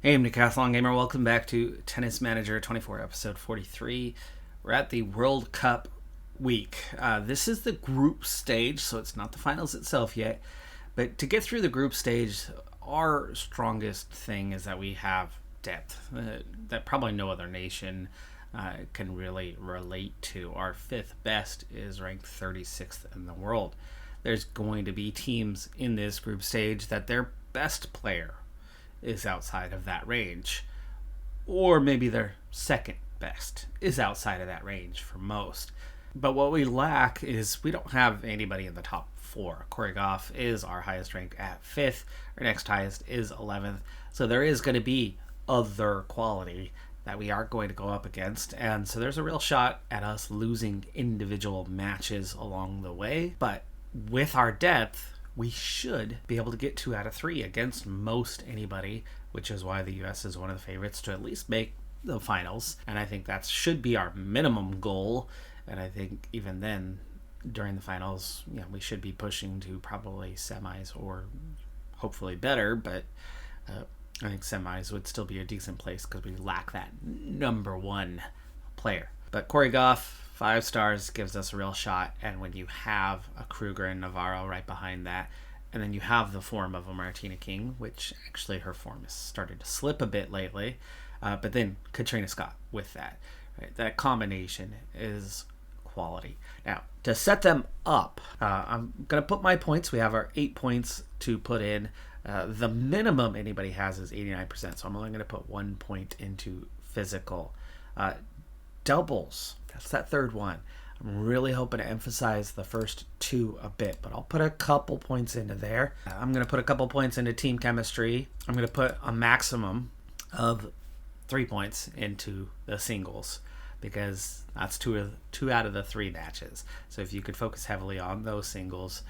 Hey, I'm Decathlon Gamer. Welcome back to Tennis Manager 24, episode 43. We're at the World Cup week. This is the group stage, so it's not the finals itself yet. But to get through the group stage, our strongest thing is that we have depth that probably no other nation can really relate to. Our fifth best is ranked 36th in the world. There's going to be teams in this group stage that their best player is outside of that range, or maybe their second best is outside of that range for most. But what we lack is we don't have anybody in the top four. Corey Goff is our highest ranked at 5th. Our next highest is 11th. So there is going to be other quality that we aren't going to go up against. And so there's a real shot at us losing individual matches along the way. But with our depth, we should be able to get 2 out of 3 against most anybody, which is why the US is one of the favorites to at least make the finals. And I think that should be our minimum goal. And I think even then, during the finals, we should be pushing to probably semis or hopefully better. But I think semis would still be a decent place because we lack that number one player. But Corey Goff, 5 stars, gives us a real shot. And when you have a Kruger and Navarro right behind that, and then you have the form of a Martina King, which actually her form has started to slip a bit lately, but then Katrina Scott with that. Right? That combination is quality. Now, to set them up, I'm going to put my points. We have our 8 points to put in. The minimum anybody has is 89%, so I'm only going to put 1 point into physical. Doubles, that's that third one. I'm really hoping to emphasize the first 2 a bit, but I'll put a couple points into there. I'm going to put a couple points into team chemistry. I'm going to put a maximum of 3 points into the singles because that's two out of the 3 matches. So if you could focus heavily on those singles,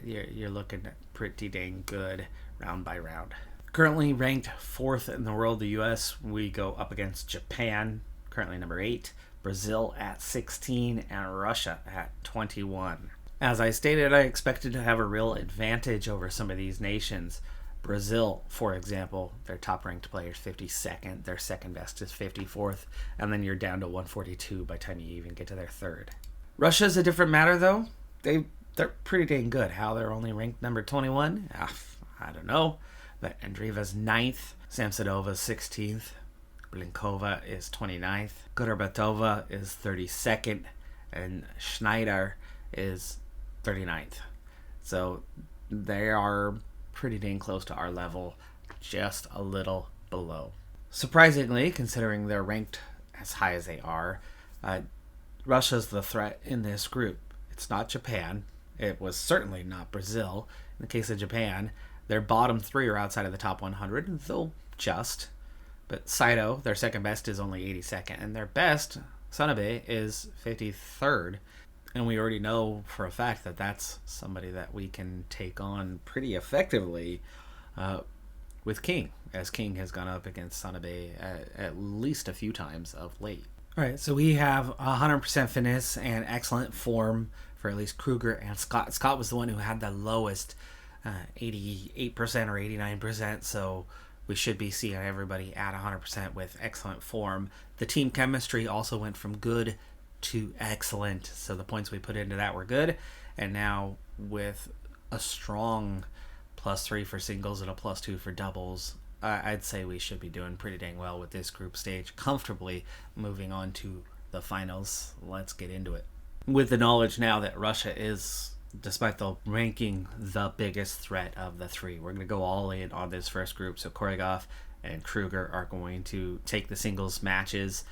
you're looking pretty dang good round by round. Currently ranked 4th in the world, the US, we go up against Japan, currently number 8, Brazil at 16, and Russia at 21. As I stated, I expected to have a real advantage over some of these nations. Brazil, for example, their top-ranked player is 52nd, their second best is 54th, and then you're down to 142 by the time you even get to their third. Russia's a different matter, though. They're pretty dang good. How they're only ranked number 21? I don't know. But Andreeva's 9th, Samsonova's 16th, Blinkova is 29th, Gorbatova is 32nd, and Schneider is 39th. So they are pretty dang close to our level, just a little below. Surprisingly, considering they're ranked as high as they are, Russia's the threat in this group. It's not Japan. It was certainly not Brazil. In the case of Japan, their bottom 3 are outside of the top 100, though just. But Saito, their second best, is only 82nd. And their best, Sanabe, is 53rd. And we already know for a fact that that's somebody that we can take on pretty effectively with King, as King has gone up against Sanabe at least a few times of late. All right, so we have 100% fitness and excellent form for at least Kruger and Scott. Scott was the one who had the lowest, 88% or 89%, so we should be seeing everybody at 100% with excellent form. The team chemistry also went from good to excellent, so the points we put into that were good. And now with a strong +3 for singles and a +2 for doubles, I'd say we should be doing pretty dang well with this group stage, comfortably moving on to the finals. Let's get into it. With the knowledge now that Russia is, despite the ranking, the biggest threat of the 3, we're going to go all in on this first group. So Corey Goff and Kruger are going to take the singles matches.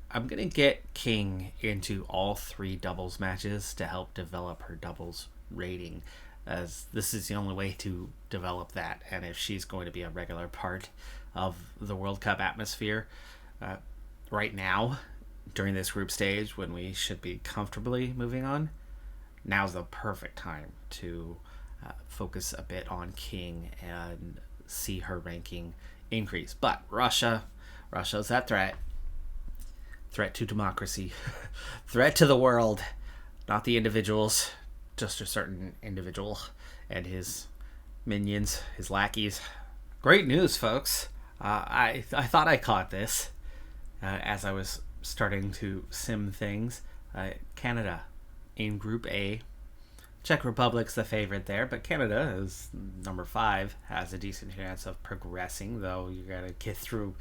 I'm going to get King into all 3 doubles matches to help develop her doubles rating, as this is the only way to develop that. And if she's going to be a regular part of the World Cup atmosphere right now, during this group stage, when we should be comfortably moving on, now's the perfect time to focus a bit on King and see her ranking increase. But Russia's that threat to democracy, threat to the world, not the individuals, just a certain individual and his minions, his lackeys. Great news, folks. I thought I caught this as I was starting to sim things. Canada in Group A. Czech Republic's the favorite there, but Canada is number 5, has a decent chance of progressing, though you gotta get through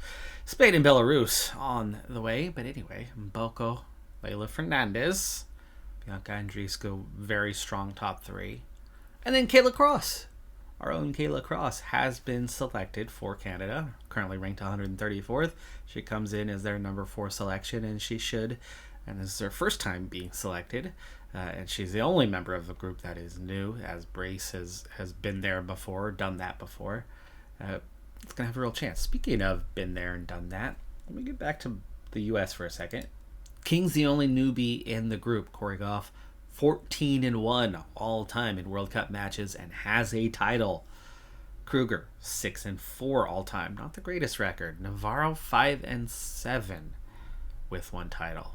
Spain and Belarus on the way. But anyway, Mboko, Leila Fernandez, Bianca Andreescu, very strong top 3. And then Kayla Cross. Our own Kayla Cross has been selected for Canada, currently ranked 134th. She comes in as their number 4 selection, and she should, and this is her first time being selected. And she's the only member of the group that is new, as Brace has been there before, done that before. It's going to have a real chance. Speaking of been there and done that, let me get back to the U.S. for a second. King's the only newbie in the group. Corey Goff, 14-1 all time in World Cup matches and has a title. Kruger, 6-4 all time. Not the greatest record. Navarro, 5-7 with 1 title.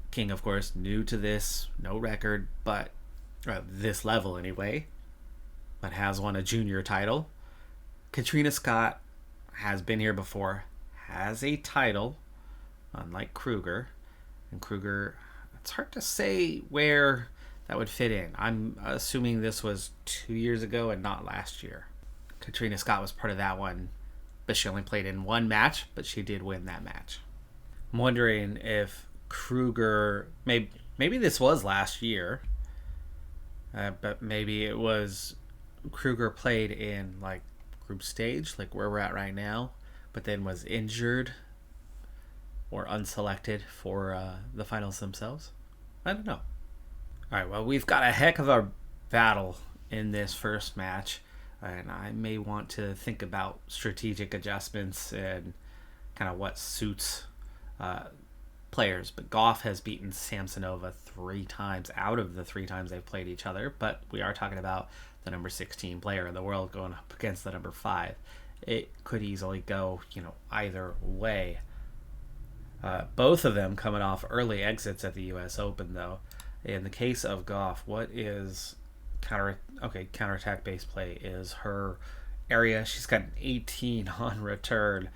King, of course, new to this, no record, but this level anyway, but has won a junior title. Katrina Scott has been here before, has a title, unlike Kruger. And Kruger, it's hard to say where that would fit in. I'm assuming this was 2 years ago and not last year. Katrina Scott was part of that one, but she only played in 1 match, but she did win that match. I'm wondering if Kruger, maybe this was last year, but maybe it was Kruger played in like group stage, like where we're at right now, but then was injured or unselected for the finals themselves. I don't know. All right, well, we've got a heck of a battle in this first match, and I may want to think about strategic adjustments and kind of what suits players. But Goff has beaten Samsonova 3 times out of the 3 times they've played each other, but we are talking about the number 16 player in the world going up against the number 5. It could easily go, either way. Both of them coming off early exits at the U.S. Open, though. In the case of Goff, what is counterattack base play is her area. She's got an 18 on return.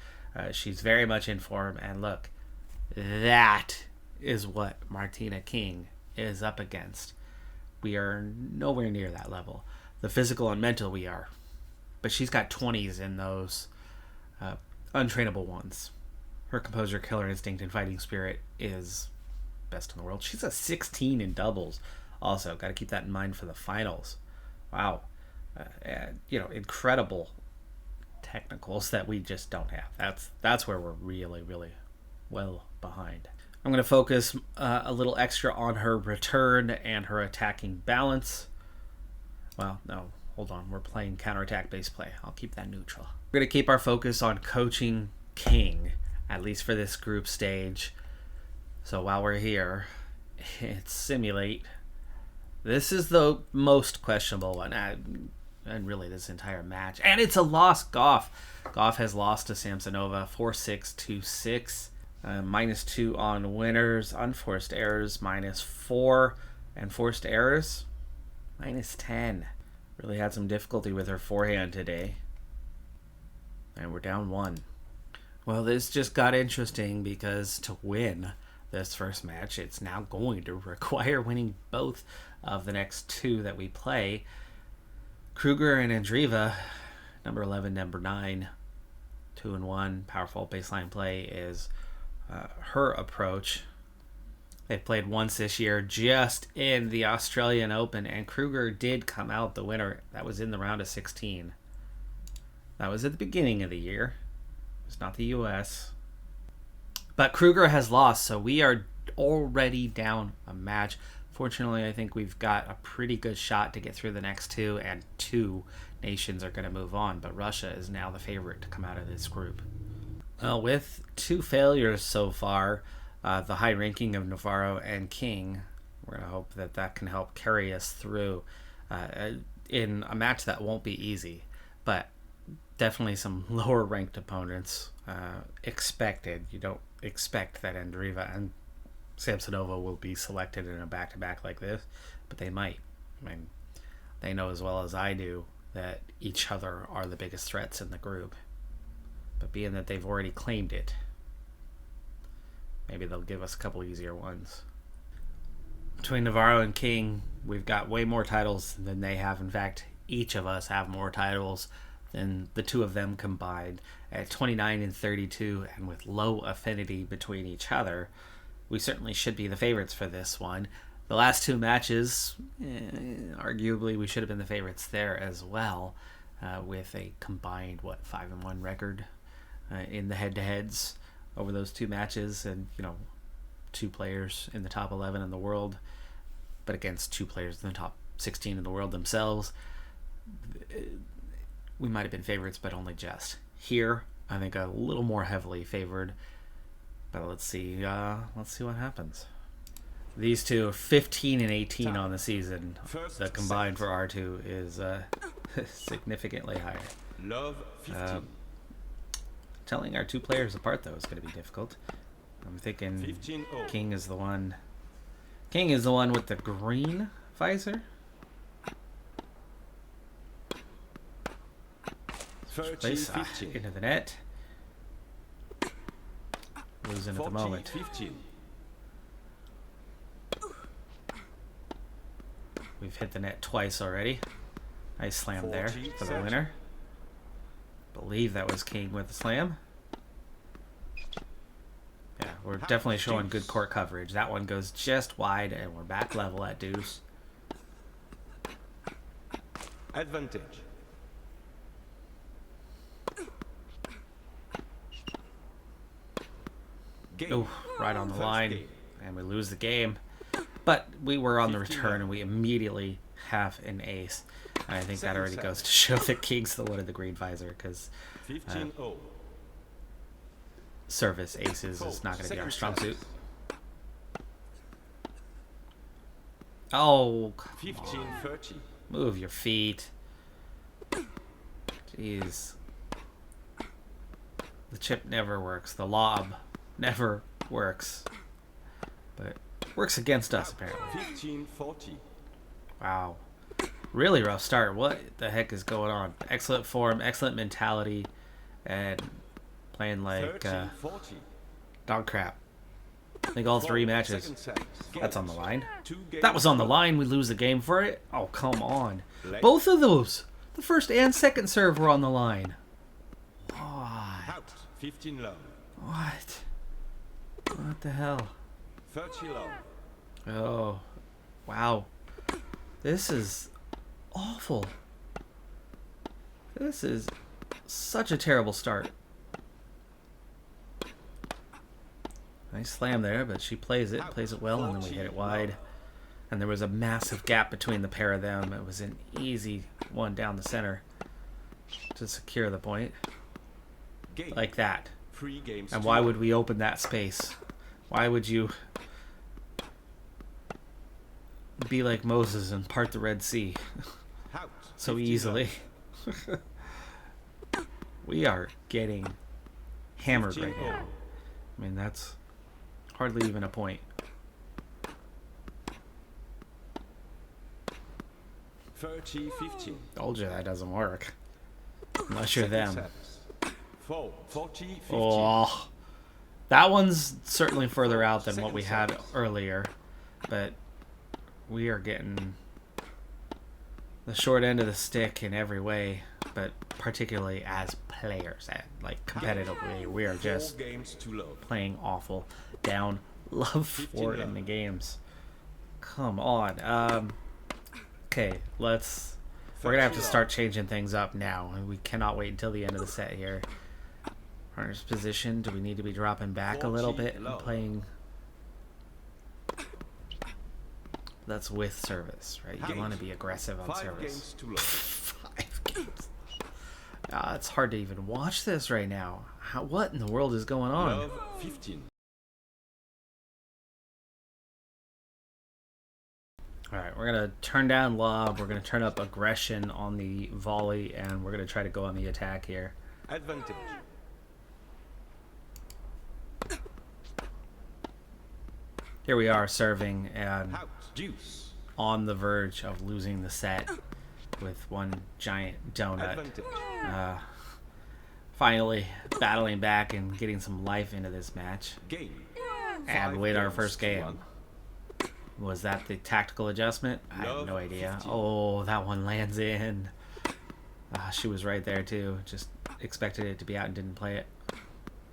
She's very much in form, and look, that is what Martina King is up against. We are nowhere near that level. The physical and mental we are, but she's got 20s in those untrainable ones. Her composure, killer instinct, and fighting spirit is best in the world. She's a 16 in doubles. Also, got to keep that in mind for the finals. Wow, incredible technicals that we just don't have. That's where we're really, really well behind. I'm going to focus a little extra on her return and her attacking balance. Well, no, hold on. We're playing counterattack base play. I'll keep that neutral. We're going to keep our focus on coaching King, at least for this group stage. So while we're here, it's simulate. This is the most questionable one, and really this entire match. And it's a loss. Goff has lost to Samsonova 4-6, 2-6. -2 on winners, unforced errors -4, and forced errors -10. Really had some difficulty with her forehand today. And we're down 1. Well, this just got interesting because to win this first match, it's now going to require winning both of the next 2 that we play. Kruger and Andreeva, number 11, number 9, 2-1. Powerful baseline play is her approach. They've played once this year, just in the Australian Open, and Kruger did come out the winner. That was in the round of 16. That was at the beginning of the year. It's not the U.S. But Kruger has lost, so we are already down a match. Fortunately, I think we've got a pretty good shot to get through the next 2, and 2 nations are going to move on. But Russia is now the favorite to come out of this group. Well, with 2 failures so far, the high ranking of Navarro and King, we're going to hope that can help carry us through in a match that won't be easy. But definitely some lower ranked opponents expected. You don't expect that Andreeva and Samsonova will be selected in a back-to-back like this, but they might. I mean, they know as well as I do that each other are the biggest threats in the group. But being that they've already claimed it, maybe they'll give us a couple easier ones. Between Navarro and King, we've got way more titles than they have. In fact, each of us have more titles than the two of them combined. At 29 and 32, and with low affinity between each other, we certainly should be the favorites for this one. The last two matches, arguably, we should have been the favorites there as well, with a combined 5-1 record in the head-to-heads over those two matches, and two players in the top 11 in the world, but against two players in the top 16 in the world themselves. We might have been favorites, but only just. Here, I think a little more heavily favored, but let's see what happens. These two are 15 and 18 on the season. The combined for R2 is significantly higher. Love 15. Telling our two players apart, though, is going to be difficult. I'm thinking 15-0. King is the one. King is the one with the green visor. Place 15. into the net. Losing at the moment. 15. We've hit the net twice already. Nice slam there for the winner. Believe that was King with the slam. Yeah, we're definitely showing good court coverage. That one goes just wide, and we're back level at deuce. Advantage. Oh, right on the line, and we lose the game. But we were on the return, and we immediately have an ace. And I think that already goes to show that King's the one in the green visor, because 15-0. service aces is not going to be our strong suit. Oh, come 15-30. move your feet. Jeez. The chip never works. The lob never works. But works against us, apparently. 15-40. Wow. Really rough start. What the heck is going on? Excellent form, excellent mentality, and playing like 13-40. dog crap. I think all three matches. That's on the line. 2 games. That was on the line. We lose the game for it. Oh, come on. Both of those. The first and second serve were on the line. Why? Out. 15 low. What? What the hell? 30 low. Oh, wow. This is awful. This is such a terrible start. Nice slam there, but she plays it well, and then we hit it wide. And there was a massive gap between the pair of them. It was an easy one down the center to secure the point. Game. Like that. 3 games. And why would we open that space? Why would you be like Moses and part the Red Sea Out. so 15 easily? We are getting hammered right 15-0. now. I mean, that's hardly even a point. 30-15. Told you that doesn't work. Unless you're them. 40-15. Oh, that one's certainly further out than what we had earlier, but we are getting the short end of the stick in every way, but particularly as players, like competitively, we are 4 just games too low. playing awful. Down love for it in the games. Come on. Okay, we're gonna have to start changing things up now, and we cannot wait until the end of the set here. Partner's position, do we need to be dropping back a little bit and playing? That's with service, right? You want to be aggressive on 5 service. games too low. 5 games. It's hard to even watch this right now. What in the world is going on? Love 15. Alright, we're going to turn down lob, we're going to turn up aggression on the volley, and we're going to try to go on the attack here. Advantage. Here we are serving, and Out. Deuce. on the verge of losing the set with one giant donut. Advantage. Finally battling back and getting some life into this match. Game. And 5 win our games first to game. 1. Was that the tactical adjustment? I have no idea. 15. Oh, that one lands in. She was right there too. Just expected it to be out and didn't play it.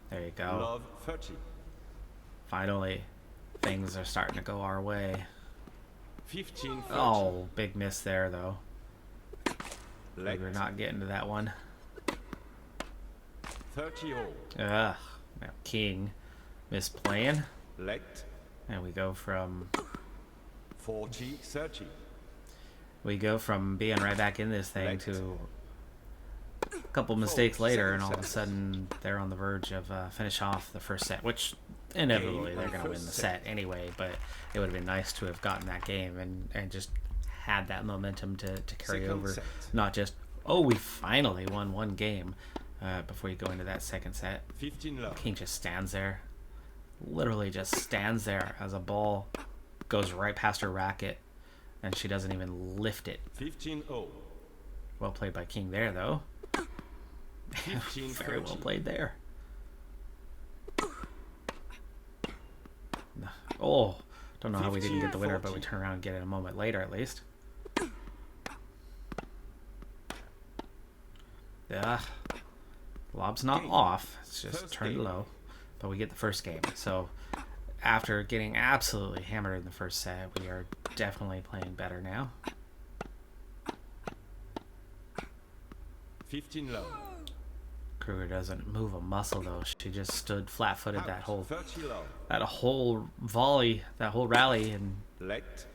There you go. Love 30. Finally, things are starting to go our way. 15, 30. Oh, big miss there though. Let We're not getting to that one. 30 all. Ugh. Now king misplaying. Let And we go from 40, 30. being right back in this thing Let. to a couple mistakes later, and all of a Second sudden they're on the verge of finish off the first set, which inevitably Game they're on going to win first the set anyway, but it would have been nice to have gotten that game and just had that momentum to carry Second over. set. Not just, oh, we finally won one game before you go into that second set. 15 love. King just stands there, literally just stands there as a ball goes right past her racket, and she doesn't even lift it. 15 all. Well played by King there, though. 15, Very well 30. played there. Oh, don't know how we didn't get the winner, but we 15-14. turn around and get it a moment later at least. Yeah, lob's not Game. off. It's just First turned game. low, but we get the first game. So after getting absolutely hammered in the first set, we are definitely playing better now. 15 love. Kruger doesn't move a muscle though. She just stood flat-footed that whole 30 love. volley, that whole rally, and Let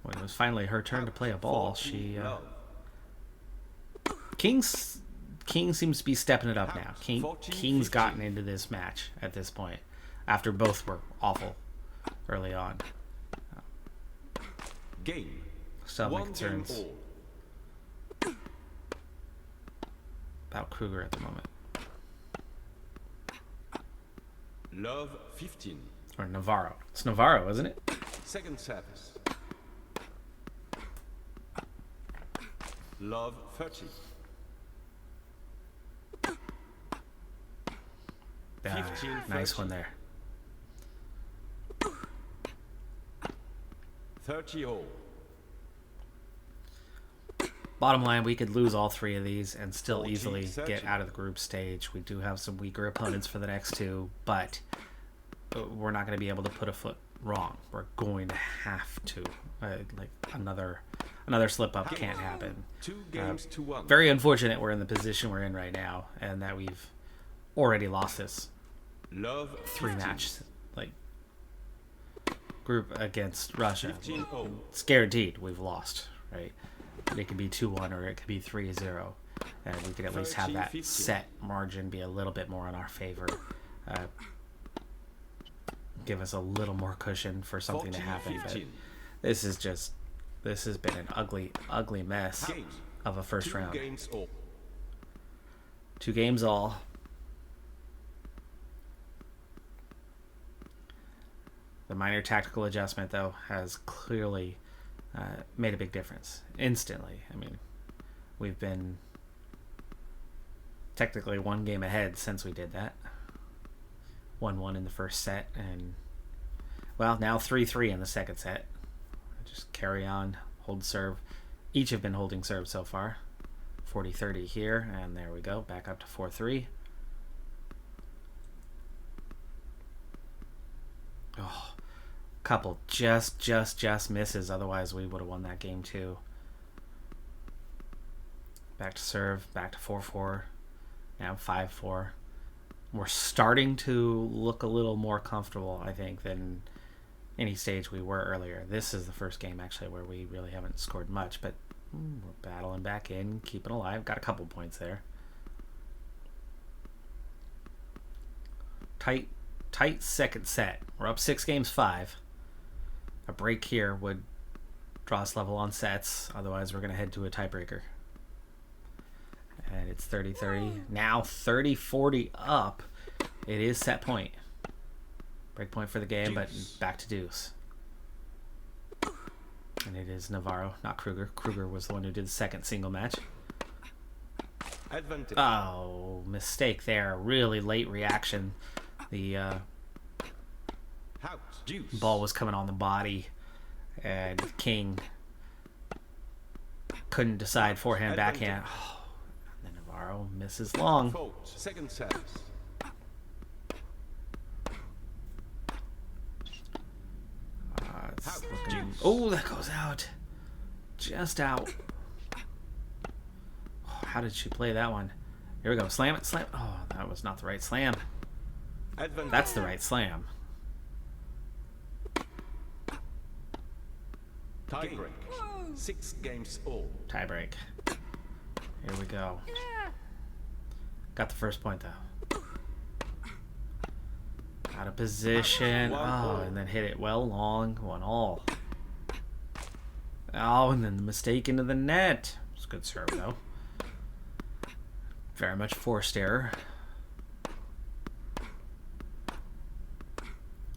when it was finally her turn to play a ball, 40 she love. King seems to be stepping it up now. 14, King's 15. gotten into this match at this point after both were awful early on. Game. Still have my 1 game concerns all. about Kruger at the moment. Love 15. Or Navarro. It's Navarro, isn't it? Second service. Love 30. Ah, 15, nice 30. one there. 30 all. Bottom line, we could lose all three of these and still 14, easily 30. get out of the group stage. We do have some weaker opponents for the next two, but we're not going to be able to put a foot wrong. We're going to have to. Like another slip up can't happen. 2 games to 1. Very unfortunate we're in the position we're in right now, and that we've already lost this Love 15. match group against Russia. 15 all. It's guaranteed we've lost, right? It could be 2-1 or it could be 3-0, and we could at least have 13, that 15. set margin be a little bit more in our favor. Give us a little more cushion for something to 14, happen. But 15. this has been an ugly mess Game. of a first 2 round. games all. 2 games all. The minor tactical adjustment, though, has clearly made a big difference instantly. I mean, we've been technically 1 game ahead since we did that. 1-1 in the first set, and well, now 3-3 in the second set. Just carry on, hold serve. Each have been holding serve so far. 40-30 here, and there we go, back up to 4-3. Oh, couple just misses, otherwise we would have won that game too. Back to serve, back to 4-4, now 5-4. We're starting to look a little more comfortable, I think, than any stage we were earlier. This is the first game actually where we really haven't scored much, but we're battling back in, keeping alive. Got a couple points there. Tight second set. We're up 6-5. A break here would draw us level on sets. Otherwise, we're going to head to a tiebreaker. And it's 30-30. Now 30-40 up. It is set point. Break point for the game, but back to deuce. And it is Navarro, not Kruger. Kruger was the one who did the second single match. Advantage. Oh, mistake there. Really late reaction. The House. Deuce. ball was coming on the body, and king couldn't decide forehand, backhand. Oh, and then Navarro misses long. Fold. Second service. It's looking... Oh, that goes out. Just out. Oh, how did she play that one? Here we go. Slam it, slam. Oh, that was not the right slam. Advantage. That's the right slam. Tie break. 6 games all. Tie break. Here we go. Got the first point, though. Out of position. Oh, and then hit it well long. 1-all. Oh, and then the mistake into the net. It's a good serve, though. Very much forced error.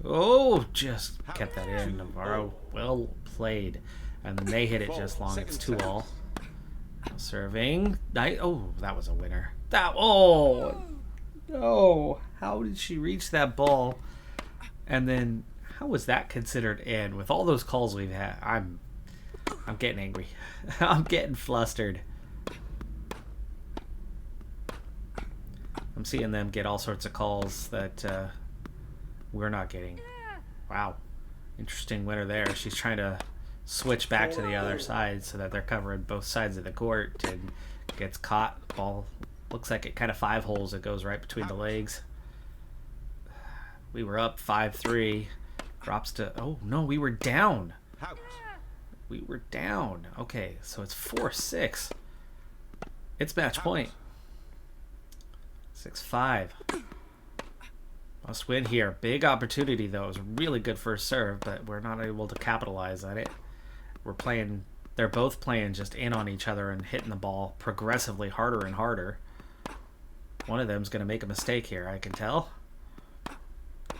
Oh, just kept that in. Navarro, well played. And then they hit it just long. It's 2-all. Now serving. Oh, that was a winner. Oh, no. How did she reach that ball? And then how was that considered in? With all those calls we've had, I'm getting angry. I'm getting flustered. I'm seeing them get all sorts of calls that we're not getting. Wow. Interesting winner there. She's trying to switch back to the other side so that they're covering both sides of the court, and gets caught. Ball looks like it kind of 5 holes. It goes right between the legs. We were up 5-3. Drops to... Oh, no, we were down. House. We were down. Okay, so it's 4-6. It's match point. 6-5. Must win here. Big opportunity, though. It was a really good first serve, but we're not able to capitalize on it. We're playing... They're both playing just in on each other and hitting the ball progressively harder and harder. One of them's going to make a mistake here, I can tell.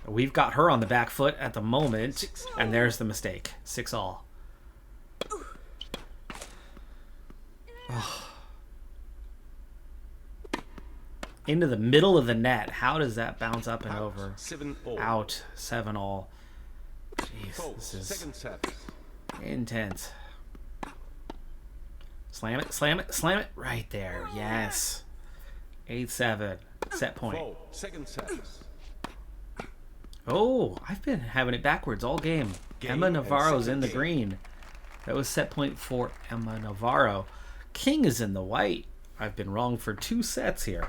We've got her on the back foot at the moment, and there's the mistake. 6-all. Oh. Into the middle of the net. How does that bounce up and over? 7-all. Out. 7-all. Jeez, this is Second service. intense. Slam it, slam it, slam it. Right there. Yes. 8-7. Set point. Fold. Second service. Oh, I've been having it backwards all game. Emma Navarro's in the green. That was set point for Emma Navarro. King is in the white. I've been wrong for 2 sets here.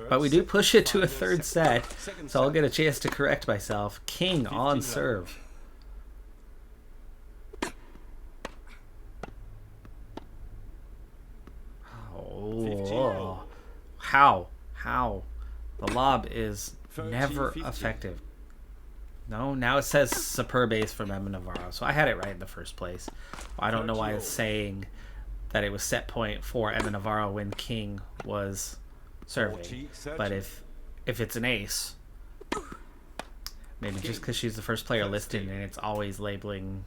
But we do push it to a third set, so I'll get a chance to correct myself. King on serve. Oh, how? The lob is never effective. No, now it says superb ace from Emma Navarro, so I had it right in the first place. I don't know why it's saying that it was set point for Emma Navarro when King was serving. But if it's an ace, maybe just because she's the first player listed and it's always labeling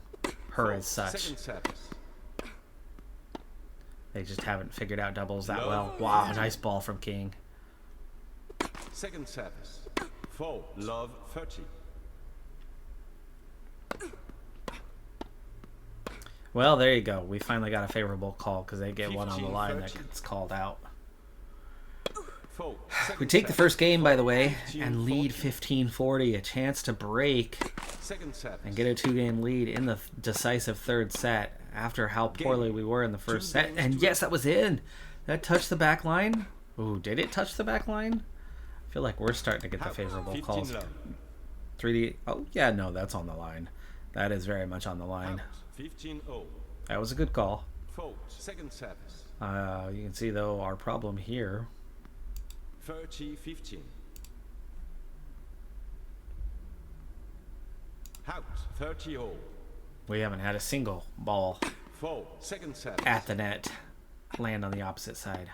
her as such. They just haven't figured out doubles that well. Wow, nice ball from King. Second service. Fold. Love 30. Well, there you go. We finally got a favorable call because they get one on the line that gets called out. Fold. We take the first game, by the way, and lead 15-40. A chance to break Second service. and get a 2-game lead in the decisive third set after how poorly we were in the first set. And yes, that was in. That touched the back line. Ooh, did it touch the back line? I feel like we're starting to get the favorable calls. 3D. Oh, yeah, no, that's on the line. That is very much on the line. 15-0. That was a good call. Fold. Second service. You can see, though, our problem here. 30-15. House. 30-0. We haven't had a single ball Fold. Second service. at the net land on the opposite side.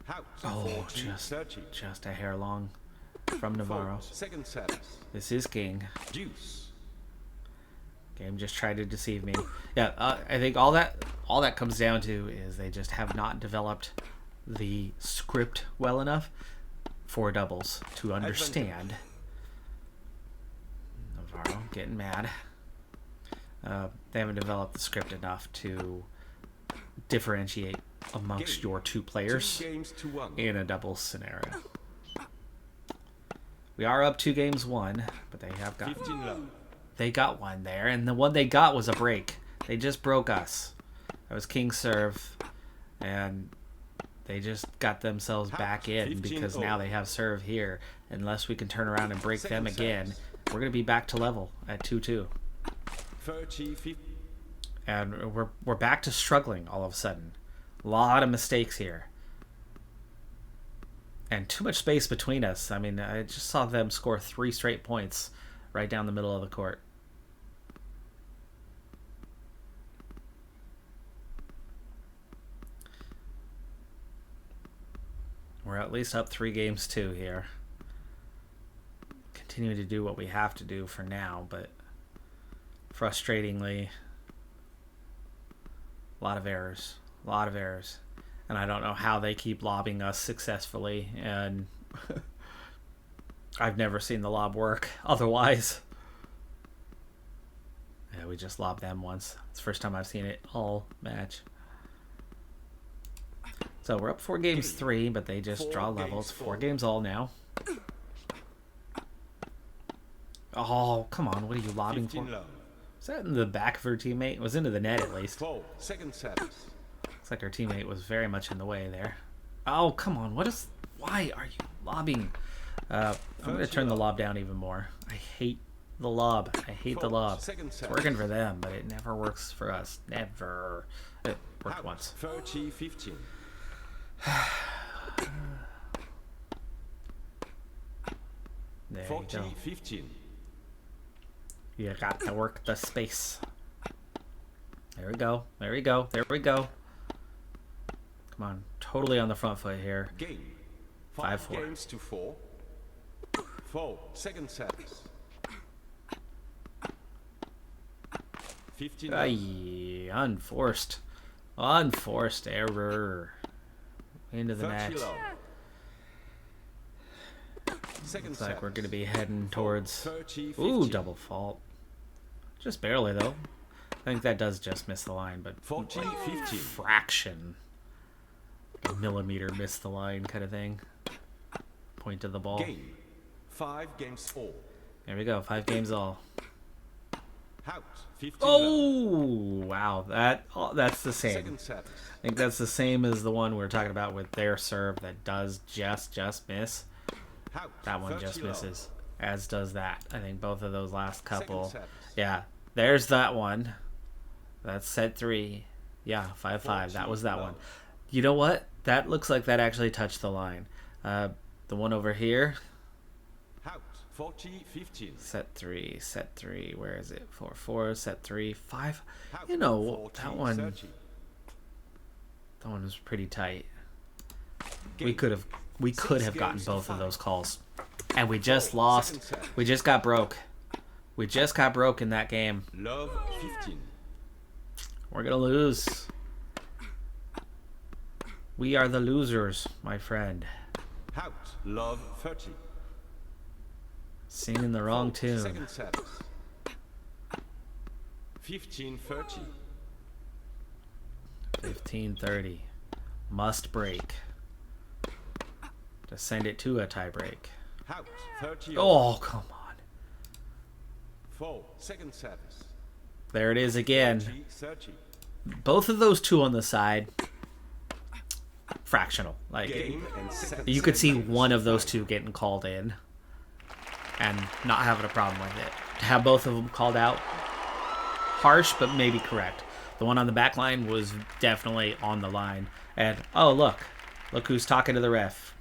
House. Oh, 40-30. just a hair long from Navarro. Fold. Second service. This is King. Deuce. Game just tried to deceive me. Yeah, I think all that comes down to is they just have not developed the script well enough for doubles to understand. Navarro getting mad. They haven't developed the script enough to differentiate amongst your two players 2 games to 1. in a doubles scenario. We are up 2-1, but they have got 15 love. they got one there, and the one they got was a break. They just broke us. That was King serve, and they just got themselves back in because now they have serve here. Unless we can turn around and break them again, we're going to be back to level at 2-2. 30, 50. And we're back to struggling all of a sudden. A lot of mistakes here. And too much space between us. I mean, I just saw them score 3 straight points right down the middle of the court. We're at least up 3-2 here. Continuing to do what we have to do for now, but frustratingly, a lot of errors. And I don't know how they keep lobbing us successfully, and I've never seen the lob work otherwise. Yeah, we just lobbed them once. It's the first time I've seen it all match. So we're up 4-3, but they just draw levels. 4 games all now. Oh, come on. What are you lobbing for? Was that in the back of her teammate? It was into the net at least. 4 second service. Looks like her teammate was very much in the way there. Oh, come on. Why are you lobbing? I'm going to turn the lob down even more. I hate the lob. I hate the lob. It's working for them, but it never works for us. Never. It worked once. 30, 15. There you 40, go. 15. You got to work the space. There we go. There we go. There we go. Come on. Totally on the front foot here. Game. 5-4. 5 games to 4. 4 second service. 15 love. Ay, unforced. Unforced error. Into the 30 match. love. Second Looks like service. we're going to be heading towards... 30, 15. Ooh, double fault. Just barely, though. I think that does just miss the line, but 40, like 15. fraction. A millimeter miss the line kind of thing. Point to the ball. Game. 5 games all. There we go. 5 games all. Out. 15 love. Oh, wow. That's the same. Second service. I think that's the same as the one we were talking about with their serve that does just miss. Out. That one 30 just love. misses. As does that. I think both of those last couple. Second service. Yeah. There's that one. That's set 3. Yeah, 5-5. That was that one. You know what? That looks like that actually touched the line. The one over here. Out. 40, 15. Set 3. Set 3. Where is it? 4-4. Set 3. 5. Out. You know, 40, that one 30. was pretty tight. Game. We could have gotten games to both of 5. those calls. And we just lost. Second set. We just got broke. We just got broke in that game. Love 15. We're going to lose. We are the losers, my friend. Out. Love 30. Singing the wrong tune. Second service. 15, 30. 15-30. Must break. To send it to a tie break. Out. 30. Oh, come on. 4 second service. There it is again. 30, 30. Both of those two on the side, fractional. Like, Game and second you could see service. one of those two getting called in and not having a problem with it. To have both of them called out, harsh, but maybe correct. The one on the back line was definitely on the line. And, oh, look who's talking to the ref.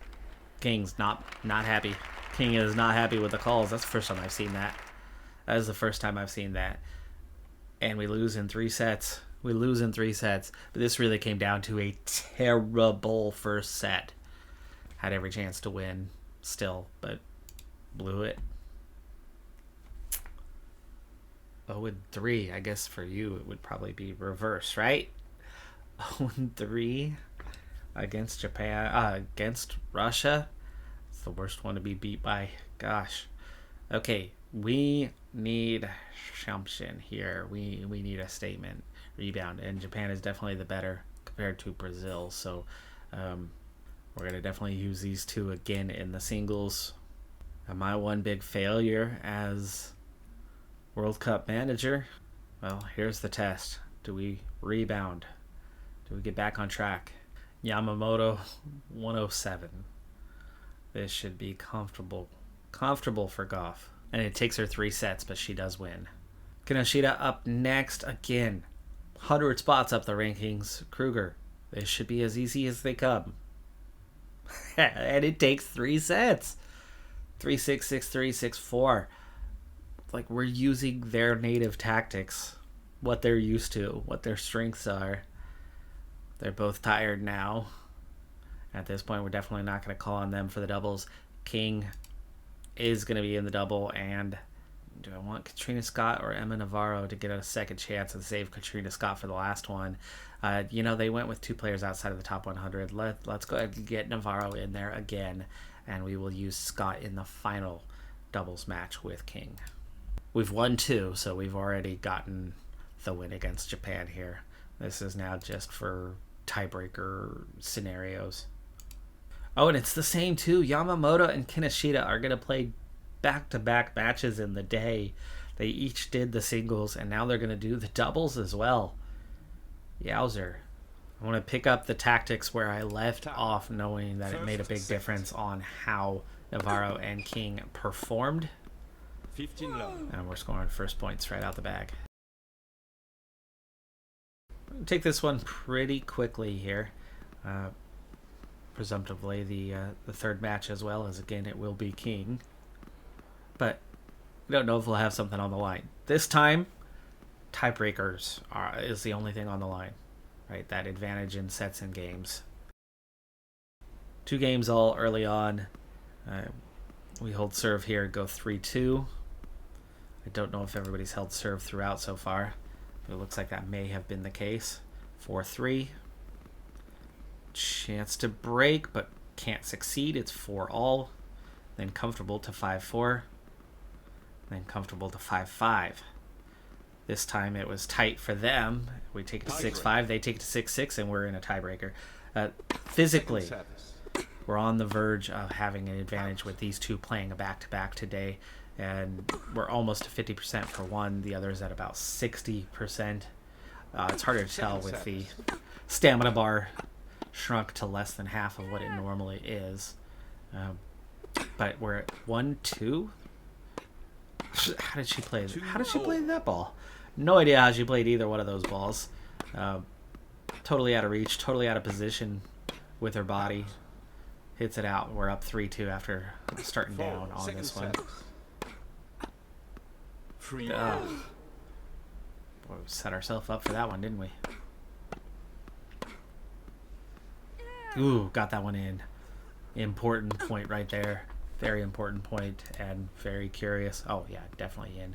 King's not happy. King is not happy with the calls. That's the first time I've seen that. That is the first time I've seen that. And we lose in 3 sets. We lose in 3 sets. But this really came down to a terrible first set. Had every chance to win still, but blew it. 0-3. I guess for you it would probably be reverse, right? 0-3 against Japan, against Russia. It's the worst one to be beat by. Gosh. Okay, we need champion here. We need a statement rebound, and Japan is definitely the better compared to Brazil. So we're gonna definitely use these two again in the singles. And my one big failure as World Cup manager. Well, here's the test. Do we rebound? Do we get back on track? Yamamoto 107. This should be comfortable for Goff. And it takes her 3 sets, but she does win. Kinoshita up next again. 100 spots up the rankings. Kruger. This should be as easy as they come. And it takes 3 sets. 3-6, 6-3, 6-4. Like, we're using their native tactics. What they're used to. What their strengths are. They're both tired now. At this point, we're definitely not going to call on them for the doubles. King is going to be in the double, and do I want Katrina Scott or Emma Navarro to get a second chance and save Katrina Scott for the last one? They went with 2 players outside of the top 100. Let's go ahead and get Navarro in there again, and we will use Scott in the final doubles match with King. We've won 2, so we've already gotten the win against Japan here. This is now just for tiebreaker scenarios. Oh, and it's the same too. Yamamoto and Kinoshita are going to play back-to-back matches in the day. They each did the singles, and now they're going to do the doubles as well. Yowzer. I want to pick up the tactics where I left off, knowing that it made a big difference on how Navarro and King performed. 15 love. And we're scoring first points right out the bag. Take this one pretty quickly here. Presumptively the third match as well, as again it will be King. But we don't know if we'll have something on the line. This time, tiebreakers is the only thing on the line. Right? That advantage in sets and games. 2 games all early on. We hold serve here, go 3-2. I don't know if everybody's held serve throughout so far. It looks like that may have been the case. 4-3. Chance to break, but can't succeed. It's 4-all. Then comfortable to 5-4. Then comfortable to 5-5. This time it was tight for them. We take it to 6-5. They take it to 6-6, and we're in a tiebreaker. Physically, we're on the verge of having an advantage with these two playing a back-to-back today. And we're almost to 50% for one. The other is at about 60%. It's harder to tell with the stamina bar shrunk to less than half of what it normally is. But we're at 1-2. How did she play? How did she play that ball? No idea how she played either one of those balls. Totally out of reach, totally out of position with her body. Hits it out. We're up 3-2 after starting down on this one. Boy, we set ourselves up for that one, didn't we? Ooh, got that one in. Important point right there. Very important point and very curious. Oh, yeah, definitely in.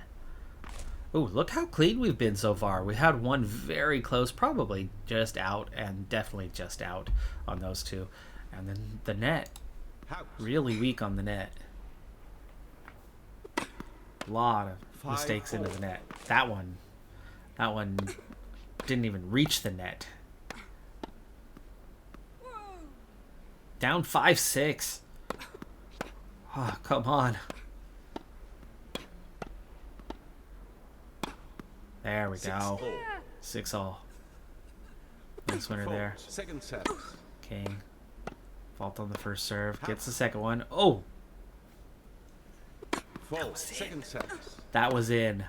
Ooh, look how clean we've been so far. We had one very close, probably just out, and definitely just out on those two. And then the net. Really weak on the net. A lot of mistakes into the net. That one didn't even reach the net. Down 5-6. Oh, come on. There we go. 6-all. Nice winner there. Second set. King. Fault on the first serve. Gets the second one. Oh! Second set. That was in.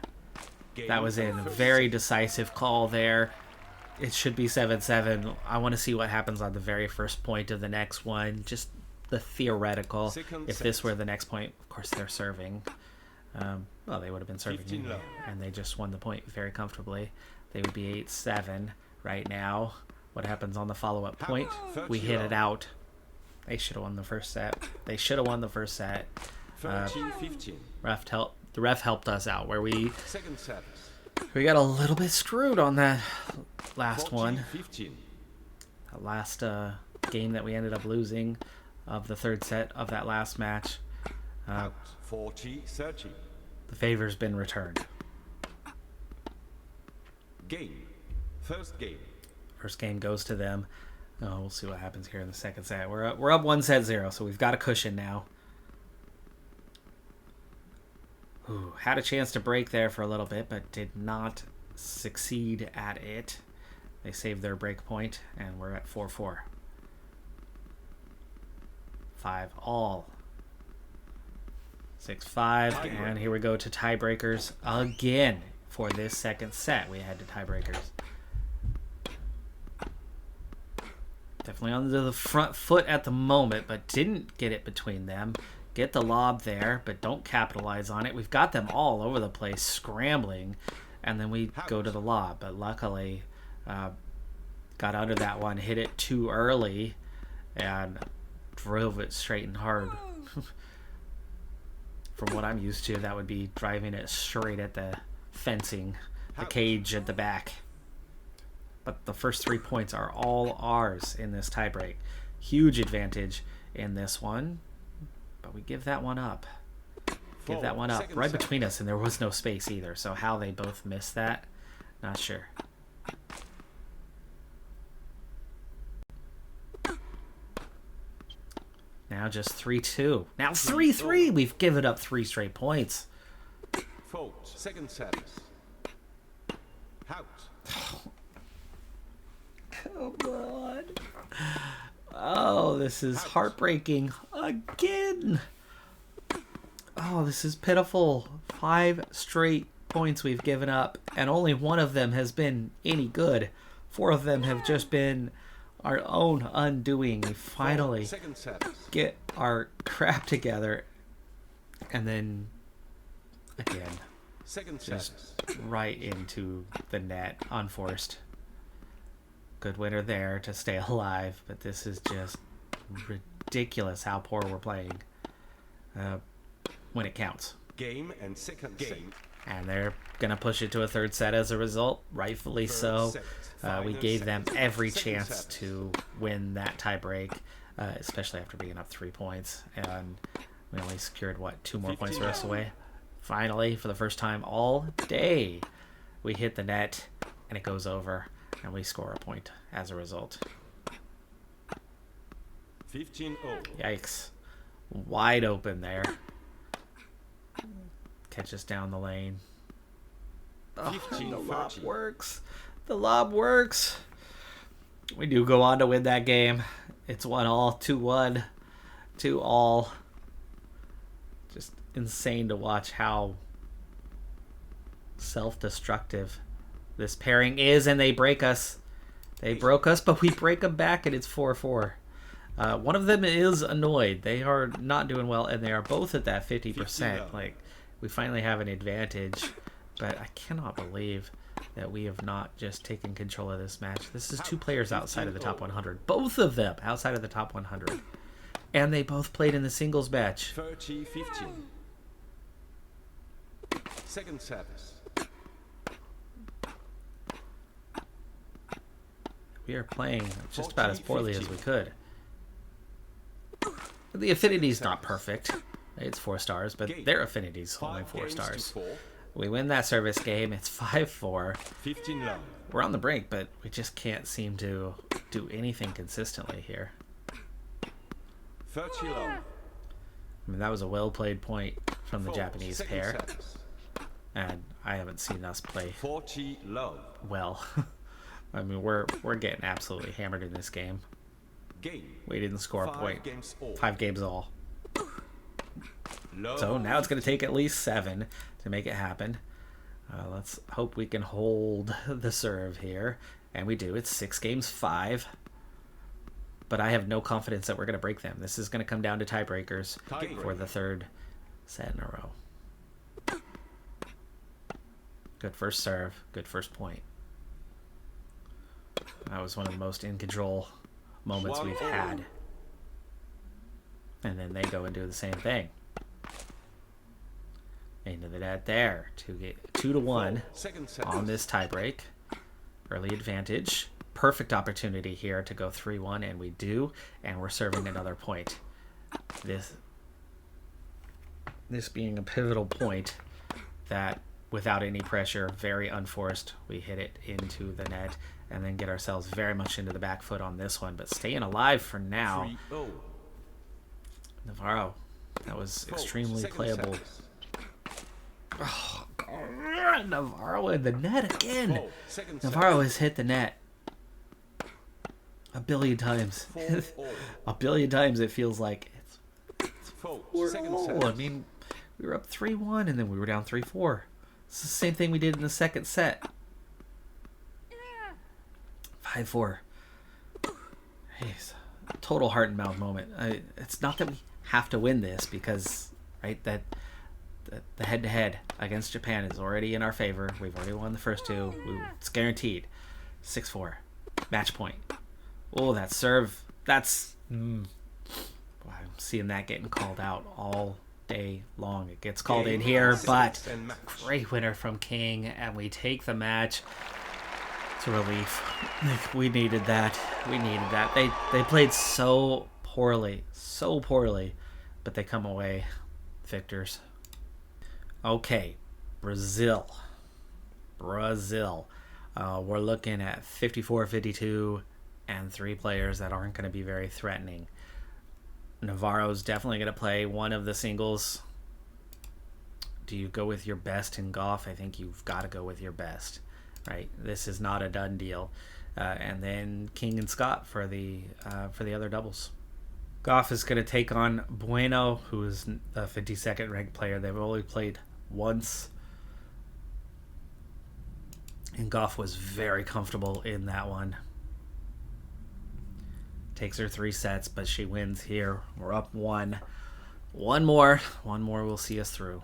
That was in. Very decisive call there. It should be 7-7. I want to see what happens on the very first point of the next one. Just the theoretical. If this were the next point, of course they're serving. Well, they would have been serving anyway, and they just won the point very comfortably. They would be 8-7 right now. What happens on the follow-up point? We hit it out. They should have won the first set. They should have won the first set. 13-15. The ref helped us out where we We got a little bit screwed on that last 40, one. 15. That last game that we ended up losing of the third set of that last match. Out. 40, 30. The favor's been returned. Game. First game. First game goes to them. Oh, we'll see what happens here in the second set. We're up 1-0, so we've got a cushion now. Ooh, had a chance to break there for a little bit, but did not succeed at it. They saved their break point, and we're at 4-4. 5-all. 6-5, and here we go to tiebreakers again for this second set. We had to tiebreakers. Definitely on the front foot at the moment, but didn't get it between them. Get the lob there, but don't capitalize on it. We've got them all over the place scrambling, and then we go to the lob. But luckily, got under that one, hit it too early, and drove it straight and hard. From what I'm used to, that would be driving it straight at the fencing, the cage at the back. But the first 3 points are all ours in this tiebreak. Huge advantage in this one. But we give that one up. Give that one up right between us, and there was no space either. So how they both missed that, not sure. Now just 3-2. Now 3-3. We've given up 3 straight points. Fault. Second service. Out. Come on. Oh, this is heartbreaking again. Oh, this is pitiful. 5 straight points we've given up, and only one of them has been any good. 4 of them have just been our own undoing. We finally get our crap together, and then again, just right into the net, unforced. Good winner there to stay alive, but this is just ridiculous how poor we're playing when it counts. Game and second game. And they're going to push it to a third set as a result, rightfully so. We gave them every chance to win that tiebreak, especially after being up 3 points. And we only secured, 2 more points the rest of the way. Finally, for the first time all day, we hit the net, and it goes over, and we score a point as a result. 15-0. Yikes. Wide open there. Catches down the lane. Oh, the lob works. The lob works. We do go on to win that game. It's 1-all, 2-1, 2-all. Just insane to watch how self-destructive this pairing is, and they break us. They broke us, but we break them back, and it's 4-4. One of them is annoyed. They are not doing well, and they are both at that 50%. Like, we finally have an advantage, but I cannot believe that we have not just taken control of this match. This is 2 players outside of the top 100. Both of them outside of the top 100. And they both played in the singles match. 30-15. Second service. We are playing just about as poorly as we could. The affinity's not perfect. It's 4 stars, but their affinity's only 4 stars. We win that service game. It's 5-4. 15 love. We're on the brink, but we just can't seem to do anything consistently here. 30 love. I mean, that was a well-played point from the Japanese pair. Service. And I haven't seen us play 40 love. well. I mean, we're getting absolutely hammered in this game. Game. We didn't score a point. 5 games all. Love. So now it's going to take at least 7 to make it happen. Let's hope we can hold the serve here. And we do. It's 6-5. But I have no confidence that we're going to break them. This is going to come down to tiebreakers for the third set in a row. Good first serve. Good first point. That was one of the most in control moments we've had. And then they go and do the same thing. into the net there to get 2-1 Second set. on this tiebreak. Early advantage. Perfect opportunity here to go 3-1, and we do, and we're serving another point. This being a pivotal point that, without any pressure, very unforced, we hit it into the net and then get ourselves very much into the back foot on this one, but staying alive for now. 3-0. Navarro, that was extremely Second playable. set. Oh, God, Navarro in the net again. Second set. Navarro has hit the net a billion times. 4-0. A billion times it feels like. Second set. I mean, we were up 3-1 and then we were down 3-4. It's the same thing we did in the second set. 5-4. Hey, total heart and mouth moment. It's not that we have to win this because, right, that the head-to-head against Japan is already in our favor. We've already won the first two. It's guaranteed. 6-4. Match point. Oh, that serve. That's... I'm seeing that getting called out all day long. It gets called in here, but great winner from King, and we take the match. It's a relief. We needed that. We needed that. They played so poorly, but they come away victors. Okay, Brazil. We're looking at 54-52 and 3 players that aren't going to be very threatening. Navarro's definitely going to play one of the singles. Do you go with your best in golf? I think you've got to go with your best, right? This is not a done deal. And then King and Scott for the other doubles. Goff is going to take on Bueno, who is the 52nd ranked player. They've only played once. And Goff was very comfortable in that one. Takes her 3 sets, but she wins here. We're up 1. One more will see us through.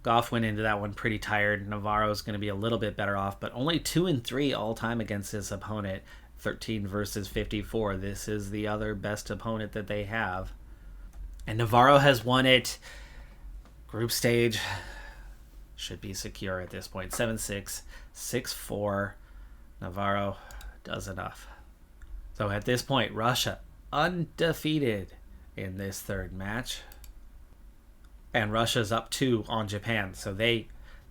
Goff went into that one pretty tired. Navarro's going to be a little bit better off, but only 2-3 all time against his opponent. 13 versus 54. This is the other best opponent that they have. And Navarro has won it. Group stage should be secure at this point. 7-6, 6-4. Navarro does enough. So at this point, Russia undefeated in this third match. And Russia's up 2 on Japan. So they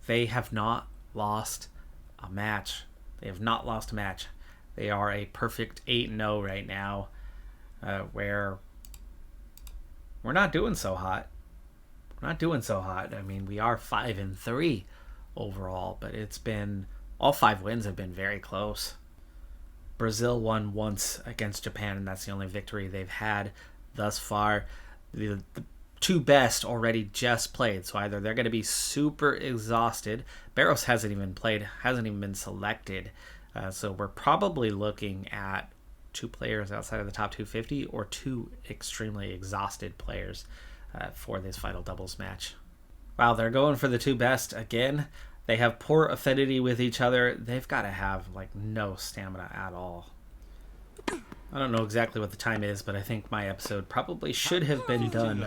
have not lost a match. They have not lost a match. They are a perfect 8-0 right now, where we're not doing so hot. We're not doing so hot. I mean, we are 5-3 overall, but it's been, all 5 wins have been very close. Brazil won once against Japan, and that's the only victory they've had thus far. The 2 best already just played, so either they're going to be super exhausted. Barros hasn't even played, hasn't even been selected. So we're probably looking at 2 players outside of the top 250 or 2 extremely exhausted players for this final doubles match. Wow, they're going for the 2 best again. They have poor affinity with each other. They've got to have like no stamina at all. I don't know exactly what the time is, but I think my episode probably should have been done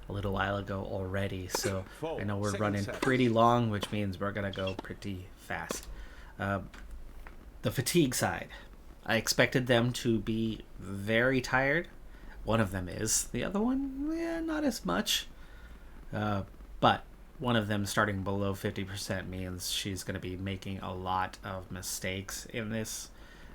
a little while ago already. So I know we're running pretty long, which means we're going to go pretty fast. The fatigue side. I expected them to be very tired. One of them is. The other one, not as much. But one of them starting below 50% means she's going to be making a lot of mistakes in this.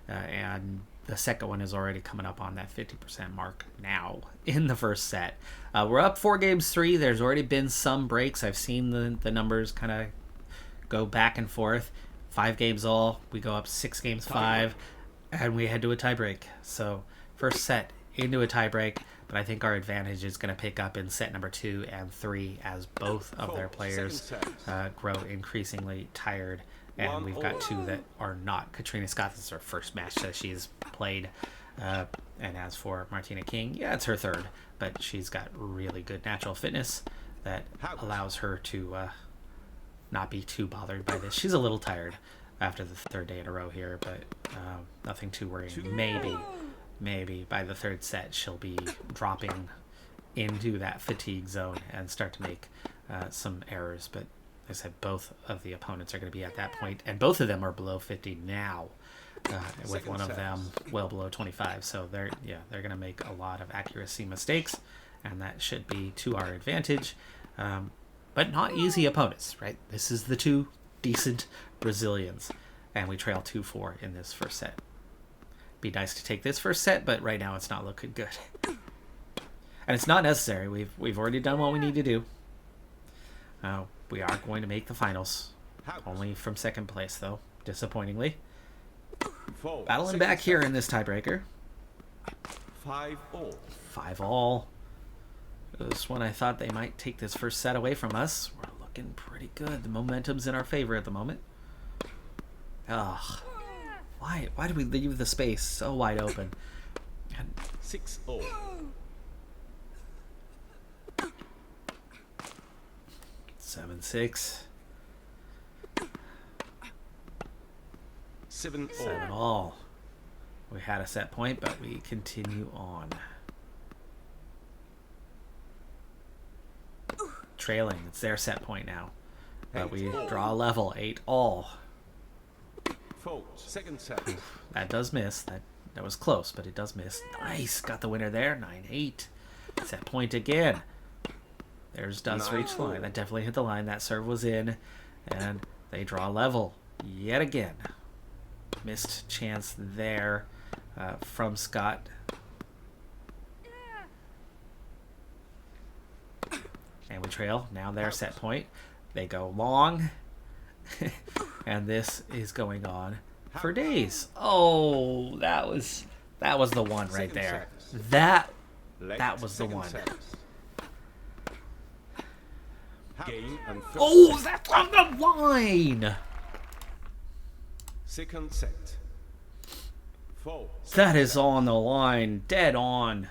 And the second one is already coming up on that 50% mark now in the first set. We're up 4-3. There's already been some breaks. I've seen the numbers kind of go back and forth. 5 games all. We go up 6-5. And we head to a tiebreak. So first set into a tiebreak. But I think our advantage is going to pick up in set number 2 and 3 as both of their players grow increasingly tired. And we've got 2 that are not. Katrina Scott, this is her first match that she's played. And as for Martina King, yeah, it's her third. But she's got really good natural fitness that allows her to not be too bothered by this. She's a little tired after the 3rd day in a row here, but nothing too worrying. Maybe by the 3rd set she'll be dropping into that fatigue zone and start to make some errors. But like I said, both of the opponents are going to be at that point, and both of them are below 50 now, with one of them well below 25. So they're going to make a lot of accuracy mistakes, and that should be to our advantage. But not easy opponents, right? This is the two decent Brazilians, and we trail 2-4 in this first set. Be nice to take this first set, but right now it's not looking good. And it's not necessary. We've already done what we need to do. We are going to make the finals. Only from second place, though, disappointingly. Battling back here in this tiebreaker. 5-all. 5-all. This one I thought they might take this first set away from us. We're looking pretty good. The momentum's in our favor at the moment. Ugh. Why do we leave the space so wide open? 6-all. 7-6. 7-all. 7-all. We had a set point, but we continue on. Trailing. It's their set point now. But we draw a level. 8-all. Fold. Second set. That does miss. That was close, but it does miss. Nice. Got the winner there. 9-8. Set point again. There's does reach the line. That definitely hit the line. That serve was in. And they draw level. Yet again. Missed chance there from Scott. And we trail. Now their set point. They go long. And this is going on for days. Oh, that was the one right there. That was the one. Oh, that's on the line. Second set. 4. That is on the line. Dead on.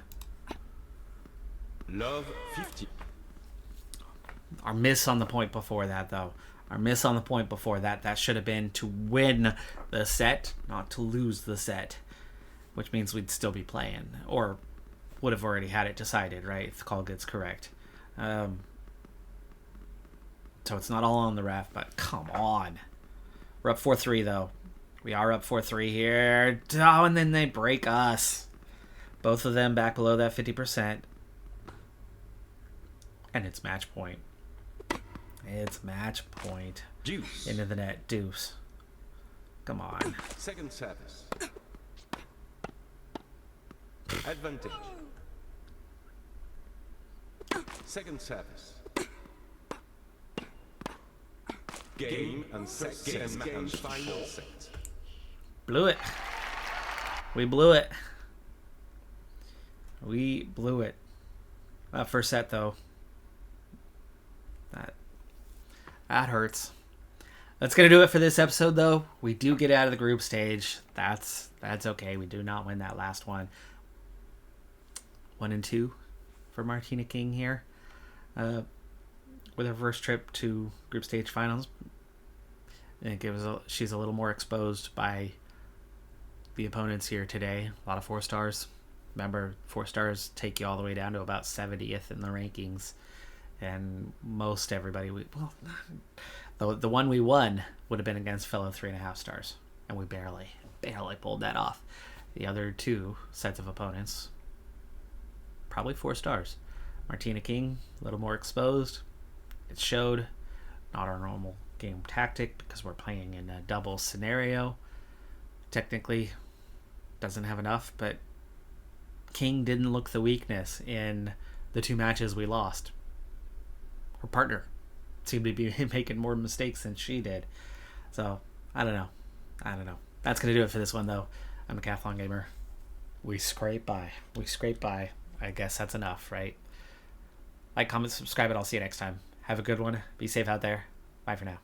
Love 50. Our miss on the point before that, though. Our miss on the point before that. That should have been to win the set, not to lose the set. Which means we'd still be playing. Or would have already had it decided, right? If the call gets correct. So it's not all on the ref, but come on. We're up 4-3, though. We are up 4-3 here. Oh, and then they break us. Both of them back below that 50%. And it's match point. It's match point. Deuce. Into the net. Deuce. Come on. Second service. Advantage. Second service. Game and set. Game and final set. Blew it. We blew it. We blew it. First set, though. That hurts. That's going to do it for this episode, though. We do get out of the group stage. That's okay. We do not win that last one. 1-2 for Martina King here. With her first trip to group stage finals. I think she's a little more exposed by the opponents here today. A lot of 4 stars. Remember, 4 stars take you all the way down to about 70th in the rankings. And most everybody, the one we won would have been against fellow 3.5 stars. And we barely pulled that off. The other 2 sets of opponents, probably 4 stars. Martina King, a little more exposed. It showed. Not our normal game tactic because we're playing in a double scenario. Technically, doesn't have enough, but King didn't look the weakness in the 2 matches we lost. Her partner seemed to be making more mistakes than she did. So, I don't know. That's going to do it for this one, though. I'm a Decathlon gamer. We scrape by. I guess that's enough, right? Like, comment, subscribe, and I'll see you next time. Have a good one. Be safe out there. Bye for now.